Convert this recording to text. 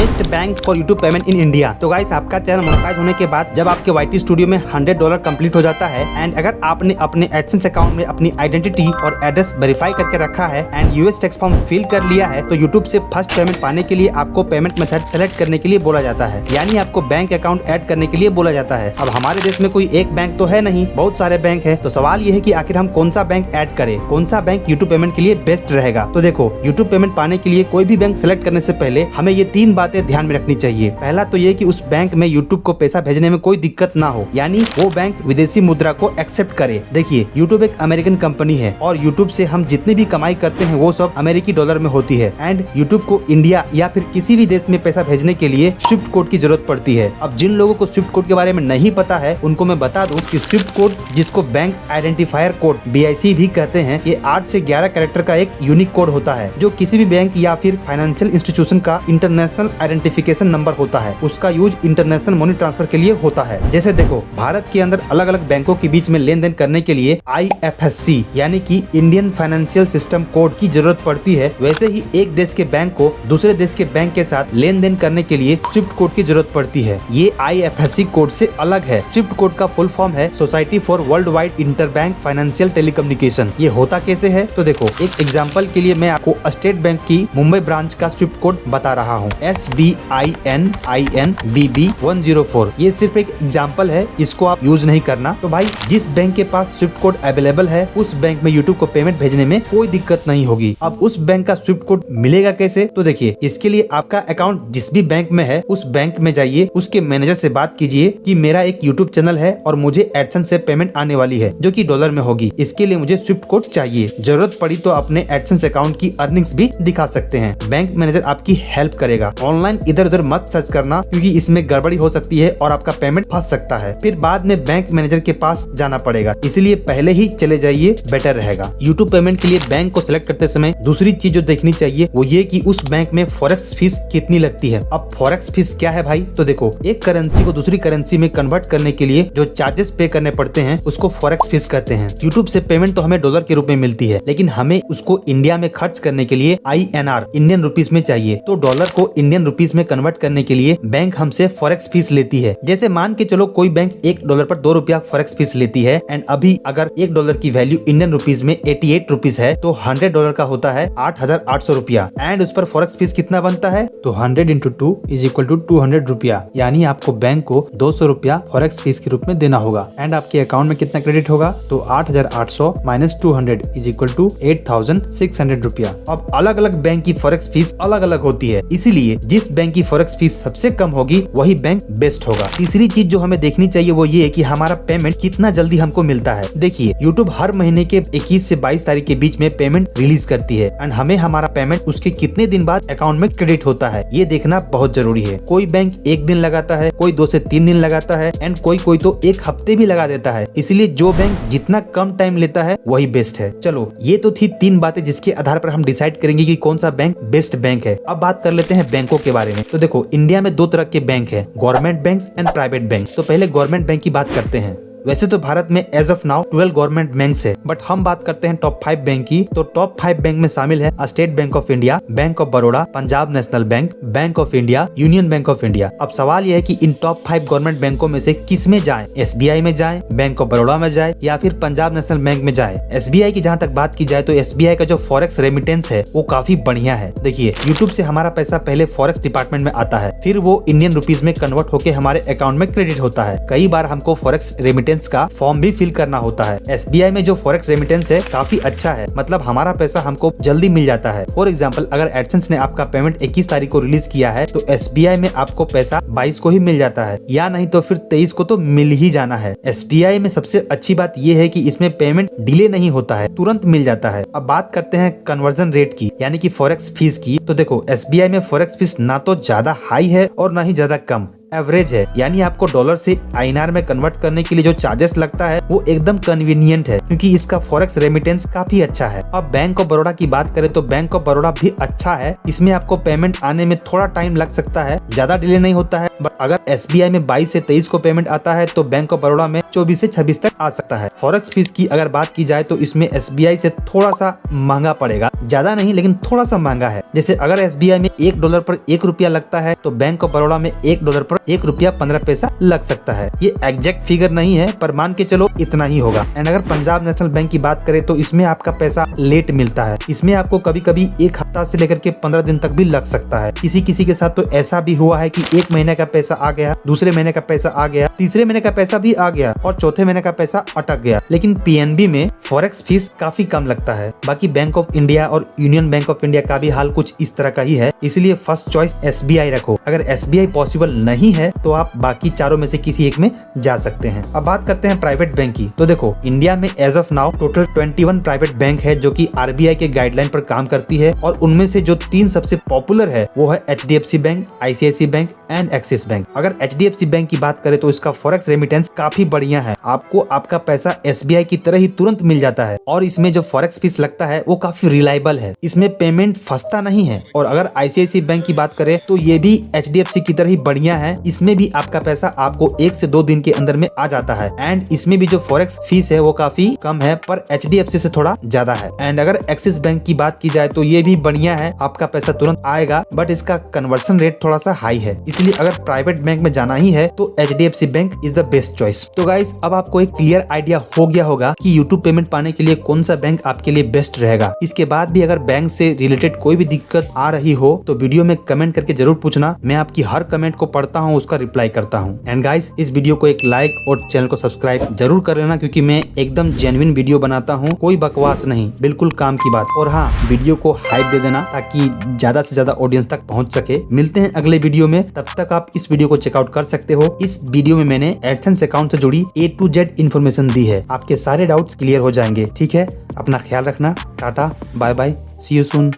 Best bank for YouTube payment in India. तो guys आपका channel monetise होने के बाद जब आपके YT स्टूडियो में $100 कंप्लीट हो जाता है एंड अगर आपने अपने एडसेंस अकाउंट में अपनी आइडेंटिटी और एड्रेस वेरीफाई करके रखा है and US tax form fill कर लिया है तो यूट्यूब से फर्स्ट पेमेंट पाने के लिए आपको पेमेंट मेथड सेलेक्ट करने के लिए बोला जाता है, यानी आपको बैंक अकाउंट ऐड करने के लिए बोला जाता है। अब हमारे देश में कोई एक बैंक तो है नहीं, बहुत सारे बैंक है। तो सवाल ये है कि आखिर हम कौन सा बैंक ऐड करें, कौन सा बैंक यूट्यूब पेमेंट के लिए बेस्ट रहेगा। तो देखो, यूट्यूब पेमेंट पाने के लिए कोई भी बैंक सेलेक्ट करने से पहले हमें ये 3 बातें ध्यान में रखनी चाहिए। पहला तो ये कि उस बैंक में यूट्यूब को पैसा भेजने में कोई दिक्कत ना हो, यानी वो बैंक विदेशी मुद्रा को एक्सेप्ट करे। देखिए, यूट्यूब एक अमेरिकन कंपनी है और यूट्यूब से हम जितनी भी कमाई करते हैं वो सब अमेरिकी डॉलर में होती है एंड यूट्यूब को इंडिया या फिर किसी भी देश में पैसा भेजने के लिए स्विफ्ट कोड की जरूरत पड़ती है। अब जिन लोगों को स्विफ्ट कोड के बारे में नहीं पता है उनको मैं बता दूं कि स्विफ्ट कोड, जिसको बैंक आइडेंटिफायर कोड BIC भी कहते हैं, ये 8 से 11 कैरेक्टर का एक यूनिक कोड होता है जो किसी भी बैंक या फिर फाइनेंशियल इंस्टीट्यूशन का इंटरनेशनल आइडेंटिफिकेशन नंबर होता है। उसका यूज इंटरनेशनल मनी ट्रांसफर के लिए होता है। जैसे देखो, भारत के अंदर अलग अलग बैंकों के बीच में लेन देन करने के लिए IFSC यानी कि इंडियन फाइनेंशियल सिस्टम कोड की जरूरत पड़ती है। वैसे ही एक देश के बैंक को दूसरे देश के बैंक के साथ लेन देन करने के लिए स्विफ्ट कोड की जरूरत पड़ती है। ये IFSC कोड से अलग है। स्विफ्ट कोड का फुल फॉर्म है society for world wide interbank financial telecommunication. ये होता कैसे है तो देखो, एक एग्जांपल के लिए मैं आपको स्टेट बैंक की मुंबई ब्रांच का स्विफ्ट कोड बता रहा हूँ, SBININBB104। ये सिर्फ एक एग्जांपल है, इसको आप यूज नहीं करना। तो भाई, जिस बैंक के पास स्विफ्ट कोड अवेलेबल है उस बैंक में यूट्यूब को पेमेंट भेजने में कोई दिक्कत नहीं होगी। अब उस बैंक का स्विफ्ट कोड मिलेगा कैसे तो देखिए, इसके लिए आपका अकाउंट जिस भी बैंक में है उस बैंक में जाइए, उसके मैनेजर से बात कीजिए कि मेरा एक यूट्यूब चैनल है और मुझे एडसेंस से पेमेंट आने वाली है जो कि डॉलर में होगी, इसके लिए मुझे स्विफ्ट कोड चाहिए। जरूरत पड़ी तो अपने एडसेंस अकाउंट की अर्निंग्स भी दिखा सकते हैं। बैंक मैनेजर आपकी हेल्प करेगा। ऑनलाइन इधर उधर मत सर्च करना क्योंकि इसमें गड़बड़ी हो सकती है और आपका पेमेंट फंस सकता है, फिर बाद में बैंक मैनेजर के पास जाना पड़ेगा। इसलिए पहले ही चले जाइए, बेटर रहेगा। यूट्यूब पेमेंट के लिए बैंक को सिलेक्ट करते समय दूसरी चीज जो देखनी चाहिए वो ये कि उस बैंक में फॉरेक्स फीस कितनी लगती है। अब फॉरेक्स फीस क्या है भाई तो देखो, एक करेंसी को दूसरी करेंसी में कन्वर्ट करने के लिए जो चार्जेस पे करने पड़ते हैं उसको फॉरेक्स फीस कहते हैं। यूट्यूब से पेमेंट तो हमें डॉलर के रूप में मिलती है, लेकिन हमें उसको इंडिया में खर्च करने के लिए INR इंडियन रुपीस में चाहिए। तो डॉलर को इंडियन रुपीस में कन्वर्ट करने के लिए बैंक हमसे फॉरेक्स फीस लेती है। जैसे मान के चलो कोई बैंक $1 पर 2 रुपया फॉरेक्स फीस लेती है एंड अभी अगर $1 की वैल्यू इंडियन रुपीस में 88 रुपीस है तो $100 का होता है 8,800 रुपया एंड उस पर फॉरेक्स फीस कितना बनता है तो 100 × 2 = 200 रुपया, यानी आपको बैंक को 200 रुपया फॉरेक्स फीस के रूप में देना होगा एंड आपके अकाउंट में कितना क्रेडिट होगा तो 8,800 - 200 = 8,600 रुपया। अब अलग अलग बैंक की फॉरेक्स फीस अलग अलग होती है, इसीलिए जिस बैंक की फॉरेक्स फीस सबसे कम होगी वही बैंक बेस्ट होगा। तीसरी चीज जो हमें देखनी चाहिए वो ये है कि हमारा पेमेंट कितना जल्दी हमको मिलता है। देखिए, यूट्यूब हर महीने के 21 से 22 तारीख के बीच में पेमेंट रिलीज करती है एंड हमें हमारा पेमेंट उसके कितने दिन बाद अकाउंट में क्रेडिट होता है ये देखना बहुत जरूरी है। कोई बैंक 1 दिन लगाता है, कोई 2 से 3 दिन लगाता है एंड कोई तो 1 हफ्ते भी लगा देता है। इसलिए जो बैंक जितना कम टाइम लेता है वही बेस्ट है। चलो, ये तो थी 3 बातें जिसके आधार पर हम डिसाइड करेंगे कि कौन सा बैंक बेस्ट बैंक है। अब बात कर लेते हैं बैंकों के बारे में। तो देखो, इंडिया में 2 तरह के बैंक है, government bank and private bank. तो पहले गवर्नमेंट बैंक की बात करते हैं। वैसे तो भारत में as of now 12 government banks है, बट हम बात करते हैं टॉप 5 बैंक की। तो टॉप 5 बैंक में शामिल है state bank of India, bank of Baroda, Punjab national bank, bank of India, union bank of India. अब सवाल यह है कि इन टॉप 5 गवर्नमेंट बैंकों में से किस में जाएं? SBI में जाएं, बैंक ऑफ बड़ौदा में जाएं या फिर पंजाब नेशनल बैंक में जाएं? SBI की जहाँ तक बात की जाए तो SBI का जो फॉरेक्स रेमिटेंस है वो काफी बढ़िया है। देखिए, यूट्यूब से हमारा पैसा पहले फॉरेक्स डिपार्टमेंट में आता है, फिर वो इंडियन रुपीज में कन्वर्ट होकर हमारे अकाउंट में क्रेडिट होता है। कई बार हमको फॉरेक्स रेमिटेंस का फॉर्म भी फिल करना होता है। SBI में जो फॉरेक्स रेमिटेंस है काफी अच्छा है, मतलब हमारा पैसा हमको जल्दी मिल जाता है। फॉर एग्जांपल, अगर एडसेंस ने आपका पेमेंट 21 तारीख को रिलीज किया है तो SBI में आपको पैसा 22 को ही मिल जाता है, या नहीं तो फिर 23 को तो मिल ही जाना है। SBI में सबसे अच्छी बात यह है कि इसमें पेमेंट डिले नहीं होता है, तुरंत मिल जाता है। अब बात करते हैं कन्वर्जन रेट की, यानी कि फॉरेक्स फीस की। तो देखो, SBI में फॉरेक्स फीस ना तो ज्यादा हाई है और ना ही ज्यादा कम, एवरेज है, यानी आपको डॉलर से INR में कन्वर्ट करने के लिए जो चार्जेस लगता है वो एकदम कन्वीनियंट है क्योंकि इसका फॉरेक्स रेमिटेंस काफी अच्छा है। अब बैंक ऑफ बड़ौदा की बात करें तो बैंक ऑफ बड़ौदा भी अच्छा है, इसमें आपको पेमेंट आने में थोड़ा टाइम लग सकता है, ज्यादा डिले नहीं होता है, बट अगर SBI में 22 से 23 को पेमेंट आता है तो बैंक ऑफ बड़ौदा में 24 से 26 तक आ सकता है। फॉरेक्स फीस की अगर बात की जाए तो इसमें SBI से थोड़ा सा महंगा पड़ेगा, ज्यादा नहीं लेकिन थोड़ा सा महंगा है। जैसे अगर SBI में $1 पर 1 रुपया लगता है तो बैंक ऑफ बड़ौदा में $1 पर 1 रुपया 15 पैसा लग सकता है। ये एग्जैक्ट फिगर नहीं है पर मान के चलो इतना ही होगा। एंड अगर पंजाब नेशनल बैंक की बात करें तो इसमें आपका पैसा लेट मिलता है। इसमें आपको कभी कभी 1 हफ्ता से लेकर के 15 दिन तक भी लग सकता है। किसी किसी के साथ तो ऐसा भी हुआ है कि 1 महीने का पैसा आ गया, दूसरे महीने का पैसा आ गया, तीसरे महीने का पैसा भी आ गया और चौथे महीने का पैसा अटक गया। लेकिन PNB में फॉरेक्स फीस काफी कम लगता है। बाकी बैंक ऑफ इंडिया और यूनियन बैंक ऑफ इंडिया का भी हाल कुछ इस तरह का ही है, इसलिए फर्स्ट चॉइस SBI रखो। अगर SBI पॉसिबल नहीं है तो आप बाकी चारों में से किसी एक में जा सकते हैं। अब बात करते हैं प्राइवेट बैंक की। तो देखो इंडिया में as of now total 21 private bank है जो कि RBI के गाइडलाइन पर काम करती है और उनमें से जो 3 सबसे पॉपुलर है वो है HDFC bank, ICICI bank and axis bank. अगर HDFC बैंक की बात करें तो इसका फॉरेक्स रेमिटेंस काफी बढ़िया है। आपको आपका पैसा SBI की तरह ही तुरंत मिल जाता है और इसमें जो फॉरेक्स फीस लगता है वो काफी रिलायबल है। इसमें पेमेंट फंसता नहीं है। और अगर ICICI बैंक की बात करें तो ये भी HDFC की तरह ही बढ़िया है। इसमें भी आपका पैसा आपको 1 से 2 दिन के अंदर में आ जाता है एंड इसमें भी जो फॉरेक्स फीस है वो काफी कम है पर HDFC से थोड़ा ज्यादा है। एंड अगर एक्सिस बैंक की बात की जाए तो ये भी बढ़िया है, आपका पैसा तुरंत आएगा बट इसका कन्वर्शन रेट थोड़ा सा हाई है। इसलिए अगर प्राइवेट बैंक में जाना ही है तो HDFC bank is the best choice. तो गाइस अब आपको एक क्लियर आइडिया हो गया होगा कि YouTube पेमेंट पाने के लिए कौन सा बैंक आपके लिए बेस्ट रहेगा। इसके बाद भी अगर बैंक से रिलेटेड कोई भी दिक्कत आ रही हो तो वीडियो में कमेंट करके जरूर पूछना। मैं आपकी हर कमेंट को पढ़ता हूँ, उसका रिप्लाई करता हूँ। एंड गाइस इस वीडियो को एक लाइक और चैनल को सब्सक्राइब जरूर कर लेना क्योंकि मैं एकदम जेन्युइन वीडियो बनाता हूँ, कोई बकवास नहीं, बिल्कुल काम की बात। और हाँ, वीडियो को हाइप दे देना ताकि ज्यादा से ज्यादा ऑडियंस तक पहुँच सके। मिलते हैं अगले वीडियो में, तब तक आप इस वीडियो को चेकआउट कर सकते हो। इस वीडियो में मैंने एडसेंस अकाउंट से जुड़ी A to Z इन्फॉर्मेशन दी है, आपके सारे डाउट्स क्लियर हो जाएंगे। ठीक है, अपना ख्याल रखना। Tata bye bye, see you soon.